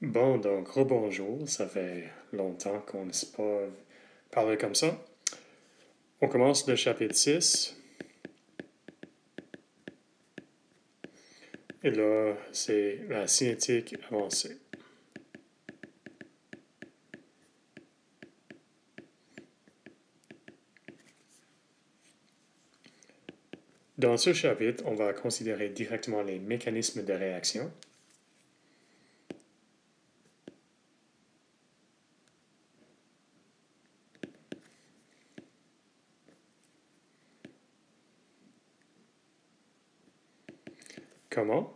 Bon, donc, rebonjour, ça fait longtemps qu'on ne s'est pas parlé comme ça. On commence le chapitre 6, et là, c'est la cinétique avancée. Dans ce chapitre, on va considérer directement les mécanismes de réaction. Comment?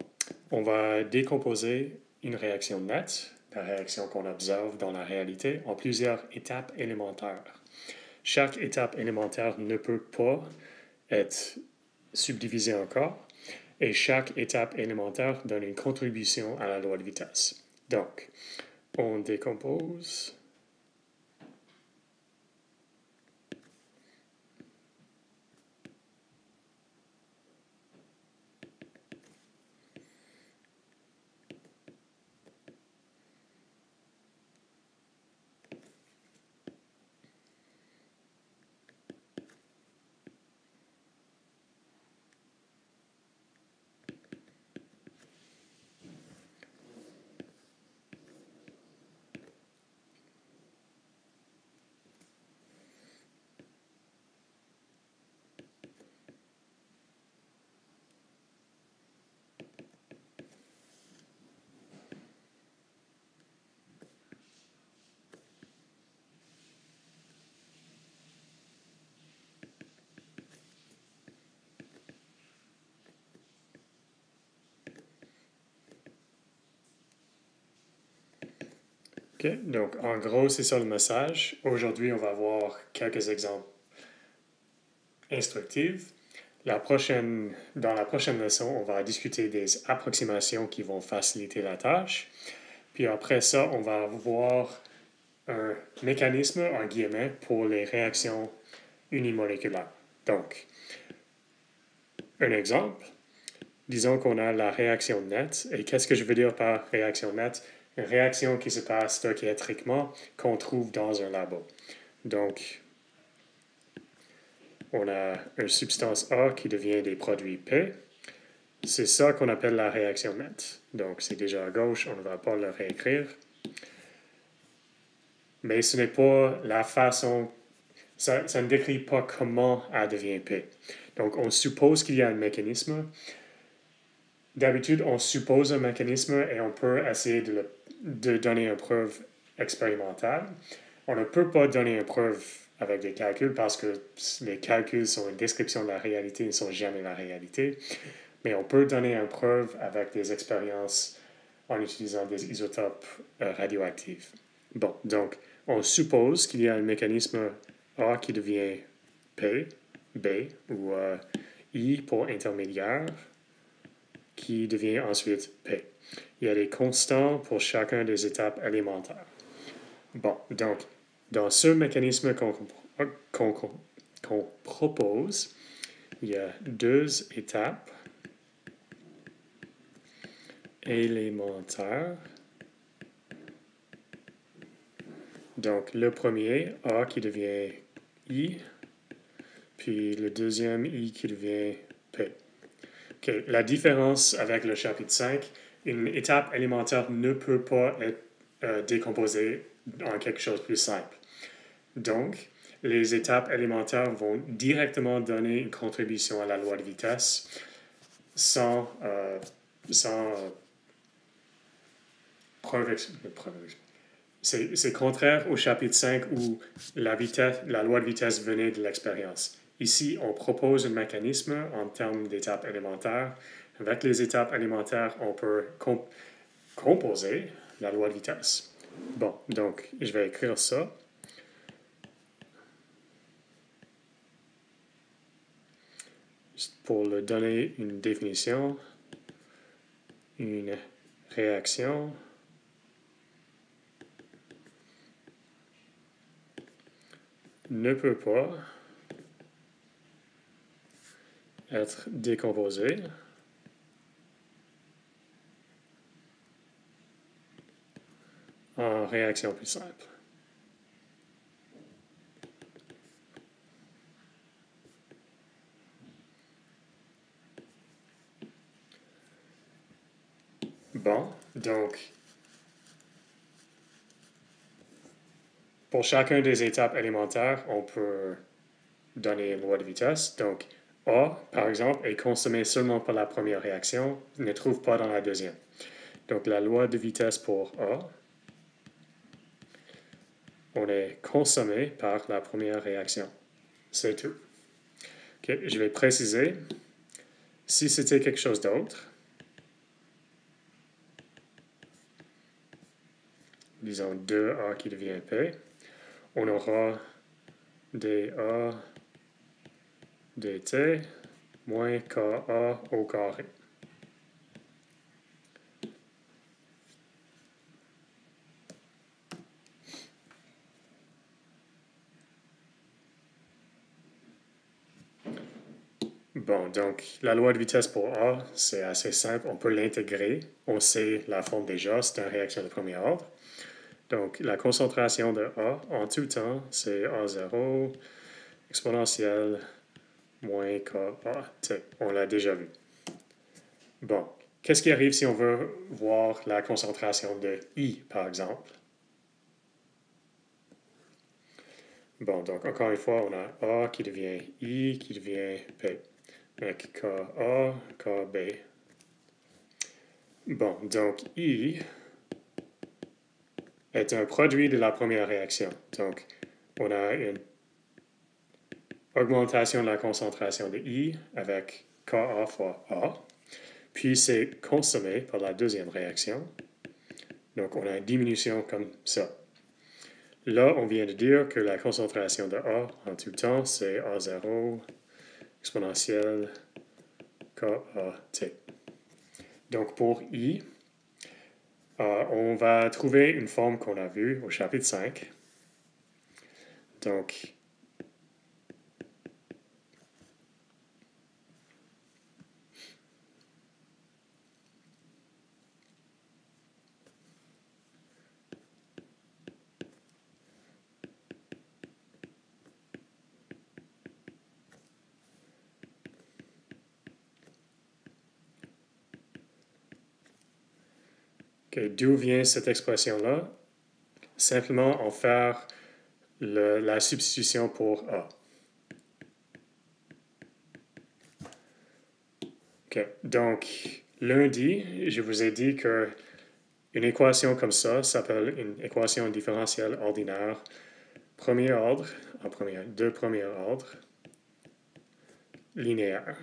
On va décomposer une réaction nette, la réaction qu'on observe dans la réalité, en plusieurs étapes élémentaires. Chaque étape élémentaire ne peut pas être subdivisée encore, et chaque étape élémentaire donne une contribution à la loi de vitesse. Donc, on décompose. OK, donc en gros, c'est ça le message. Aujourd'hui, on va voir quelques exemples instructifs. Dans la prochaine leçon, on va discuter des approximations qui vont faciliter la tâche. Puis après ça, on va voir un mécanisme, en guillemets, pour les réactions unimoléculaires. Donc, un exemple, disons qu'on a la réaction nette. Et qu'est-ce que je veux dire par réaction nette? Une réaction qui se passe stoichiométriquement qu'on trouve dans un labo. Donc, on a une substance A qui devient des produits P. C'est ça qu'on appelle la réaction nette. Donc, c'est déjà à gauche, on ne va pas le réécrire. Mais ce n'est pas la façon, ça ne décrit pas comment A devient P. Donc, on suppose qu'il y a un mécanisme. D'habitude, on suppose un mécanisme et on peut essayer de donner une preuve expérimentale. On ne peut pas donner une preuve avec des calculs parce que les calculs sont une description de la réalité, ils ne sont jamais la réalité. Mais on peut donner une preuve avec des expériences en utilisant des isotopes radioactifs. Bon, donc, on suppose qu'il y a un mécanisme A qui devient P, B, ou I pour intermédiaire, qui devient ensuite P. Il y a des constants pour chacune des étapes élémentaires. Bon, donc, dans ce mécanisme qu'on propose, il y a deux étapes élémentaires. Donc, le premier, A qui devient I, puis le deuxième, I qui devient P. Okay. La différence avec le chapitre 5, une étape élémentaire ne peut pas être décomposée en quelque chose de plus simple. Donc, les étapes élémentaires vont directement donner une contribution à la loi de vitesse sans preuve. C'est contraire au chapitre 5 où la loi de vitesse venait de l'expérience. Ici, on propose un mécanisme en termes d'étapes élémentaires. Avec les étapes élémentaires, on peut composer la loi de vitesse. Bon, donc, je vais écrire ça. Juste pour le donner une définition, une réaction ne peut pas être décomposée en réaction plus simple. Bon, donc, pour chacune des étapes élémentaires, on peut donner une loi de vitesse. Donc, A, par exemple, est consommé seulement par la première réaction, ne trouve pas dans la deuxième. Donc, la loi de vitesse pour A, on est consommé par la première réaction. C'est tout. Okay, je vais préciser. Si c'était quelque chose d'autre, disons 2A qui devient P, on aura dA dt moins KA au carré. Bon, donc la loi de vitesse pour A, c'est assez simple, on peut l'intégrer. On sait la forme déjà, c'est une réaction de premier ordre. Donc la concentration de A en tout temps, c'est A0 exponentielle moins KA. On l'a déjà vu. Bon, qu'est-ce qui arrive si on veut voir la concentration de I, par exemple? Bon, donc encore une fois, on a A qui devient I, qui devient P. Donc KA, KB. Bon, donc I est un produit de la première réaction. Donc, on a une augmentation de la concentration de I avec Ka fois A. Puis c'est consommé par la deuxième réaction. Donc, on a une diminution comme ça. Là, on vient de dire que la concentration de A en tout temps, c'est A0 exponentielle KAT. Donc, pour I, on va trouver une forme qu'on a vue au chapitre 5. Donc, okay, d'où vient cette expression-là? Simplement en faire la substitution pour A. Okay. Donc, lundi, je vous ai dit qu'une équation comme ça s'appelle une équation différentielle ordinaire premier ordre, de premier ordre, linéaire.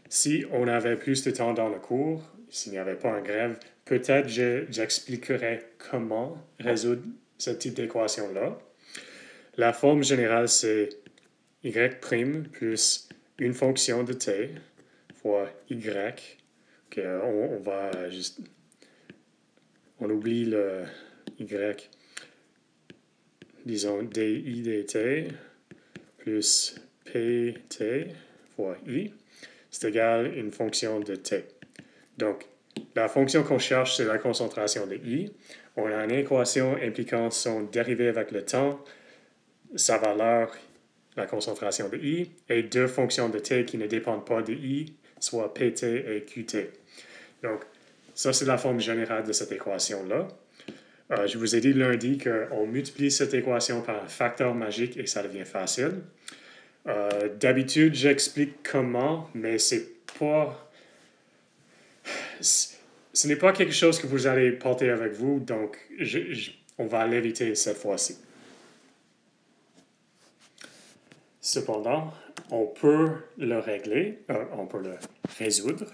Si on avait plus de temps dans le cours, s'il n'y avait pas une grève, peut-être j'expliquerais comment résoudre ce type d'équation-là. La forme générale, c'est y' plus une fonction de t fois y. Okay, on va juste... On oublie le y. Disons di dt plus pt fois i. C'est égal à une fonction de t. Donc, la fonction qu'on cherche, c'est la concentration de i. On a une équation impliquant son dérivé avec le temps, sa valeur, la concentration de i, et deux fonctions de t qui ne dépendent pas de i, soit pt et qt. Donc, ça, c'est la forme générale de cette équation-là. Je vous ai dit lundi qu'on multiplie cette équation par un facteur magique et ça devient facile. D'habitude, j'explique comment, mais ce n'est pas quelque chose que vous allez porter avec vous, donc on va l'éviter cette fois-ci. Cependant, on peut le régler, on peut le résoudre,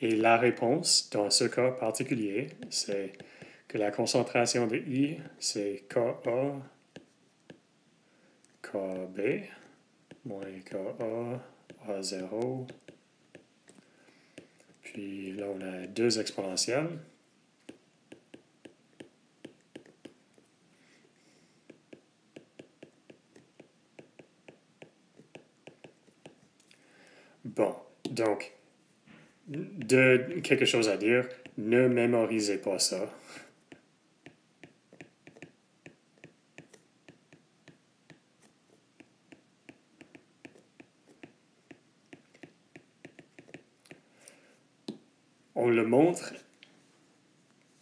et la réponse dans ce cas particulier, c'est que la concentration de I, c'est Ka, Kb, moins Ka, A0, puis là on a deux exponentielles. Bon, donc, quelque chose à dire, ne mémorisez pas ça. On le montre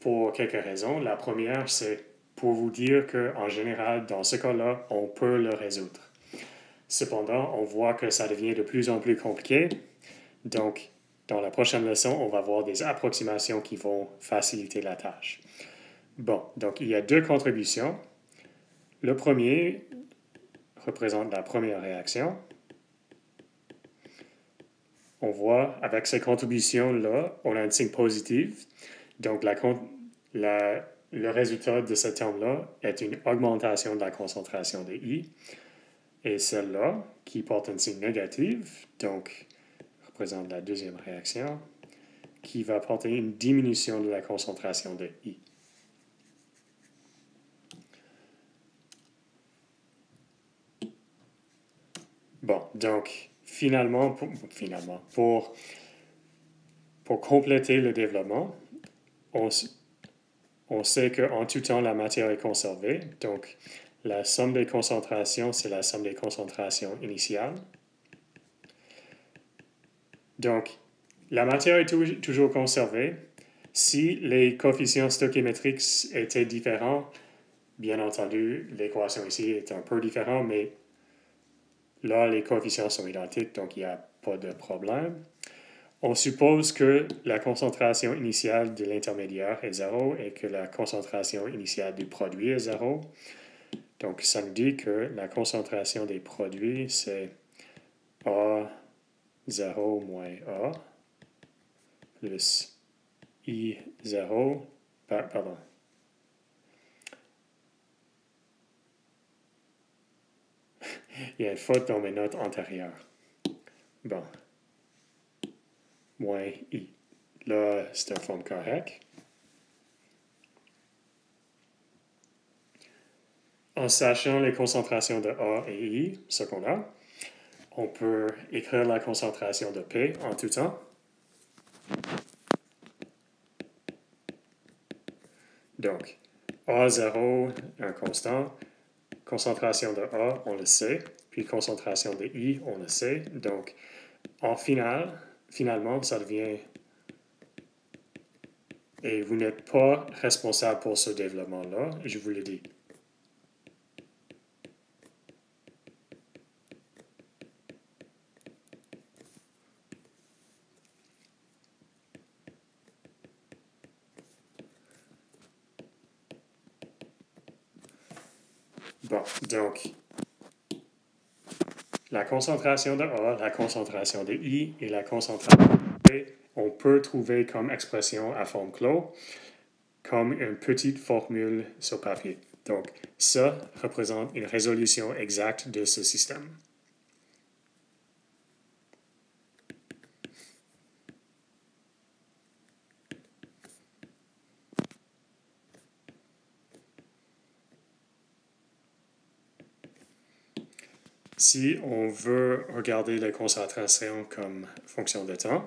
pour quelques raisons. La première, c'est pour vous dire qu'en général, dans ce cas-là, on peut le résoudre. Cependant, on voit que ça devient de plus en plus compliqué. Donc, dans la prochaine leçon, on va voir des approximations qui vont faciliter la tâche. Bon, donc il y a deux contributions. Le premier représente la première réaction. On voit avec ces contributions-là, on a un signe positif. Donc, le résultat de ce terme-là est une augmentation de la concentration de I. Et celle-là, qui porte un signe négatif, donc représente la deuxième réaction, qui va porter une diminution de la concentration de I. Bon, donc, finalement, pour compléter le développement, on sait qu'en tout temps, la matière est conservée. Donc, la somme des concentrations, c'est la somme des concentrations initiales. Donc, la matière est toujours conservée. Si les coefficients stoichiométriques étaient différents, bien entendu, l'équation ici est un peu différente, mais là, les coefficients sont identiques, donc il n'y a pas de problème. On suppose que la concentration initiale de l'intermédiaire est 0 et que la concentration initiale du produit est 0. Donc, ça nous dit que la concentration des produits, c'est A0 moins A plus I0, pardon. Il y a une faute dans mes notes antérieures. Bon. Moins I. Là, c'est une forme correcte. En sachant les concentrations de A et I, ce qu'on a, on peut écrire la concentration de P en tout temps. Donc, A0, un constant. Concentration de A, on le sait. Puis concentration de I, on le sait. Donc, finalement, ça devient... Et vous n'êtes pas responsable pour ce développement-là, je vous le dis. Bon, donc, la concentration de A, la concentration de I et la concentration de P, on peut trouver comme expression à forme clos, comme une petite formule sur papier. Donc, ça représente une résolution exacte de ce système. Si on veut regarder les concentrations comme fonction de temps,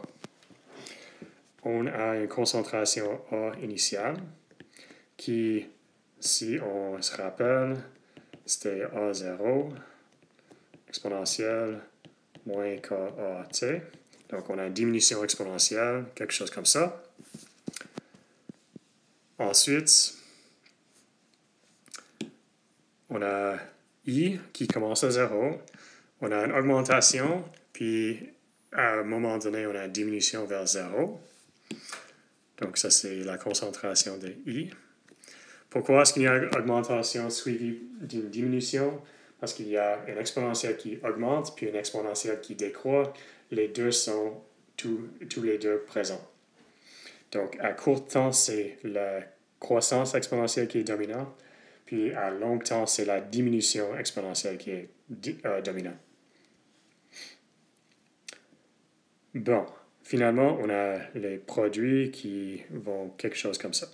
on a une concentration A initiale qui, si on se rappelle, c'était A0 exponentielle moins KAT. Donc, on a une diminution exponentielle, quelque chose comme ça. Ensuite, on a I qui commence à 0. On a une augmentation, puis à un moment donné, on a une diminution vers 0. Donc, ça, c'est la concentration de I. Pourquoi est-ce qu'il y a une augmentation suivie d'une diminution? Parce qu'il y a une exponentielle qui augmente, puis une exponentielle qui décroît. Les deux sont tous les deux présents. Donc, à court temps, c'est la croissance exponentielle qui est dominante, puis à long temps, c'est la diminution exponentielle qui est dominante. Bon, finalement, on a les produits qui vont quelque chose comme ça.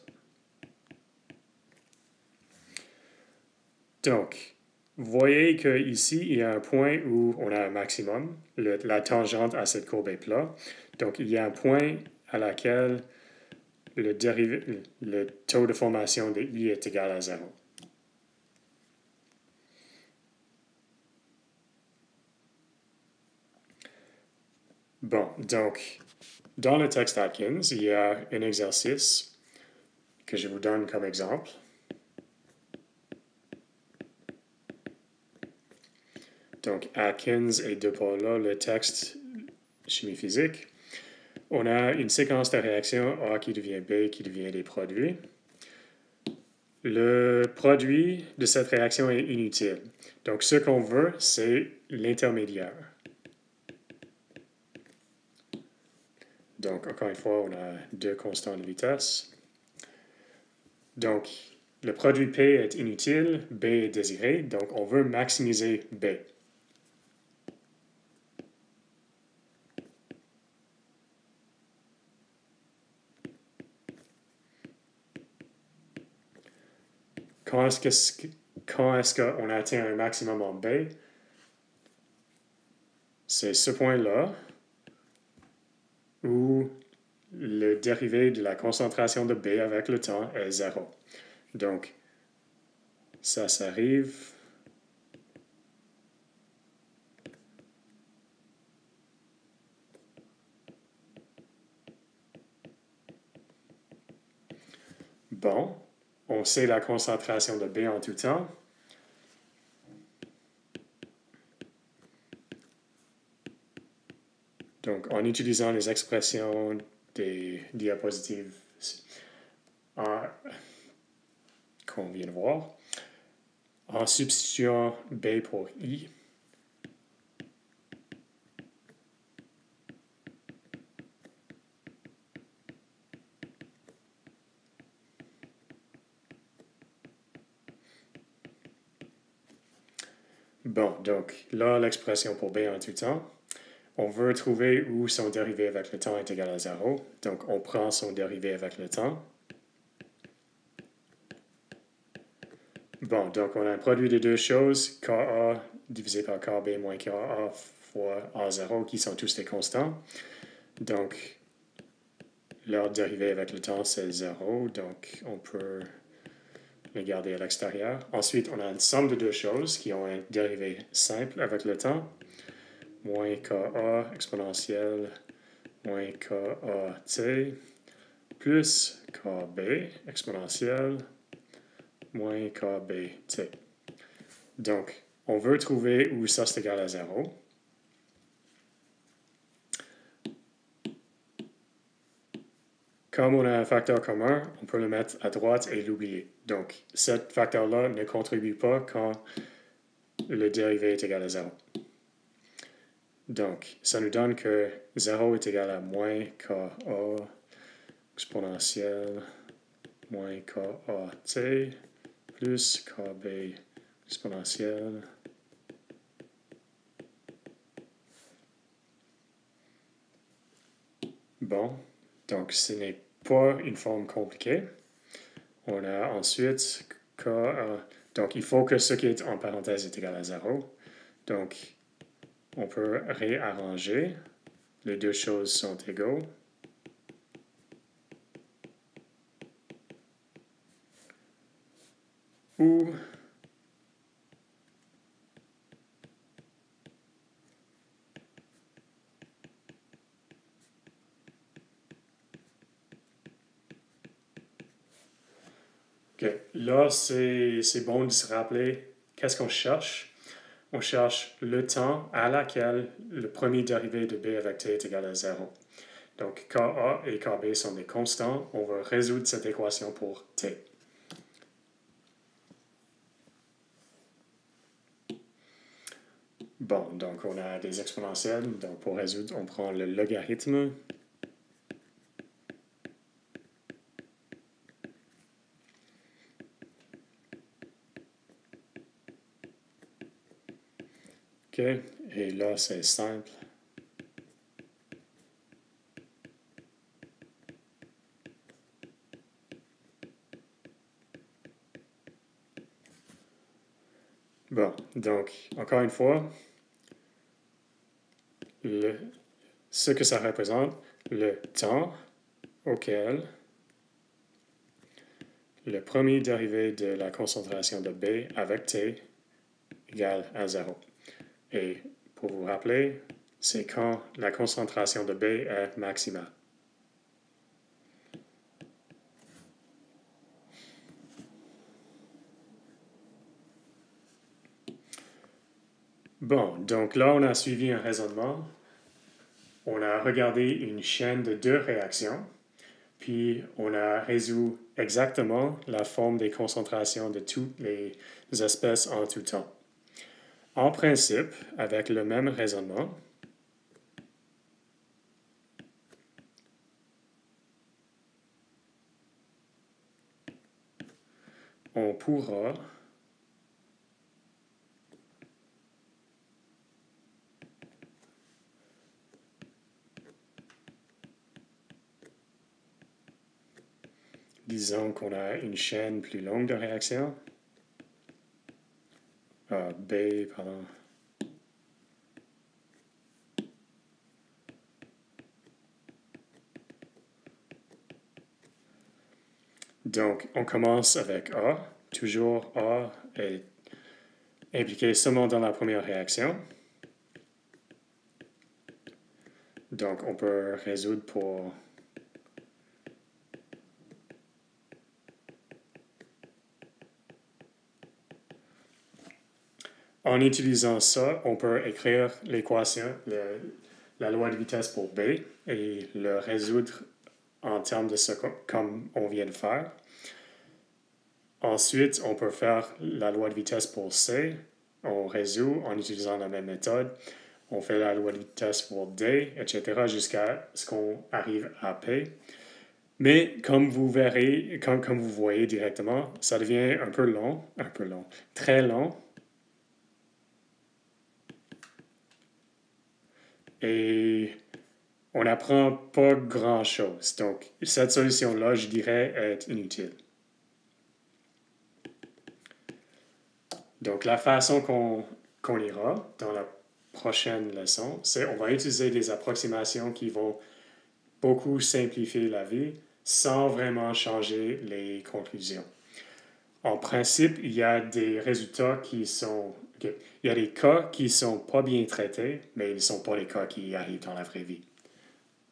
Donc, vous voyez qu'ici, il y a un point où on a un maximum. La tangente à cette courbe est plat. Donc, il y a un point à laquelle le taux de formation de I est égal à 0. Bon, donc, dans le texte Atkins, il y a un exercice que je vous donne comme exemple. Donc, Atkins et de Paula, le texte chimie physique. On a une séquence de réactions A qui devient B, qui devient des produits. Le produit de cette réaction est inutile. Donc, ce qu'on veut, c'est l'intermédiaire. Donc, encore une fois, on a deux constants de vitesse. Donc, le produit P est inutile, B est désiré, donc on veut maximiser B. Quand est-ce qu'on atteint un maximum en B? C'est ce point-là où le dérivé de la concentration de B avec le temps est 0. Donc, ça s'arrive bon. On sait la concentration de B en tout temps. Donc, en utilisant les expressions des diapositives qu'on vient de voir, en substituant B pour I, bon, donc là, l'expression pour B en tout temps, on veut trouver où son dérivé avec le temps est égal à 0. Donc, on prend son dérivé avec le temps. Bon, donc on a un produit de deux choses, Ka divisé par Kb moins Ka fois A0, qui sont tous des constants. Donc, leur dérivé avec le temps, c'est 0, donc on peut le garder à l'extérieur. Ensuite, on a une somme de deux choses qui ont un dérivé simple avec le temps, moins Ka exponentielle moins Kat plus Kb exponentielle moins Kbt. Donc, on veut trouver où ça c'est égal à 0. Comme on a un facteur commun, on peut le mettre à droite et l'oublier. Donc, ce facteur-là ne contribue pas quand le dérivé est égal à 0. Donc, ça nous donne que 0 est égal à moins Ka exponentielle moins Kat plus Kb exponentielle bon, donc ce n'est pas une forme compliquée. On a ensuite K, donc il faut que ce qui est en parenthèse est égal à 0. Donc, on peut réarranger. Les deux choses sont égaux. Ou okay. Là, c'est bon de se rappeler qu'est-ce qu'on cherche. On cherche le temps à laquelle le premier dérivé de b avec t est égal à 0. Donc, Ka et Kb sont des constants. On va résoudre cette équation pour t. Bon, donc on a des exponentielles. Donc, pour résoudre, on prend le logarithme. OK, et là, c'est simple. Bon, donc, encore une fois, ce que ça représente, le temps auquel le premier dérivé de la concentration de B avec T égale à 0. Et pour vous rappeler, c'est quand la concentration de B est maximale. Bon, donc là, on a suivi un raisonnement. On a regardé une chaîne de 2 réactions, puis on a résolu exactement la forme des concentrations de toutes les espèces en tout temps. En principe, avec le même raisonnement, on pourra disons qu'on a une chaîne plus longue de réactions. B, pardon. Donc, on commence avec A. Toujours A est impliqué seulement dans la première réaction. Donc, on peut résoudre pour en utilisant ça, on peut écrire l'équation, la loi de vitesse pour B et le résoudre en termes de ce comme on vient de faire. Ensuite, on peut faire la loi de vitesse pour C. On résout en utilisant la même méthode. On fait la loi de vitesse pour D, etc. jusqu'à ce qu'on arrive à P. Mais comme vous verrez, comme vous voyez directement, ça devient un peu long, très long. Et on n'apprend pas grand-chose. Donc, cette solution-là, je dirais, est inutile. Donc, la façon qu'on ira dans la prochaine leçon, c'est on va utiliser des approximations qui vont beaucoup simplifier la vie sans vraiment changer les conclusions. En principe, il y a des résultats qui sont... Il y a des cas qui ne sont pas bien traités, mais ils ne sont pas les cas qui arrivent dans la vraie vie.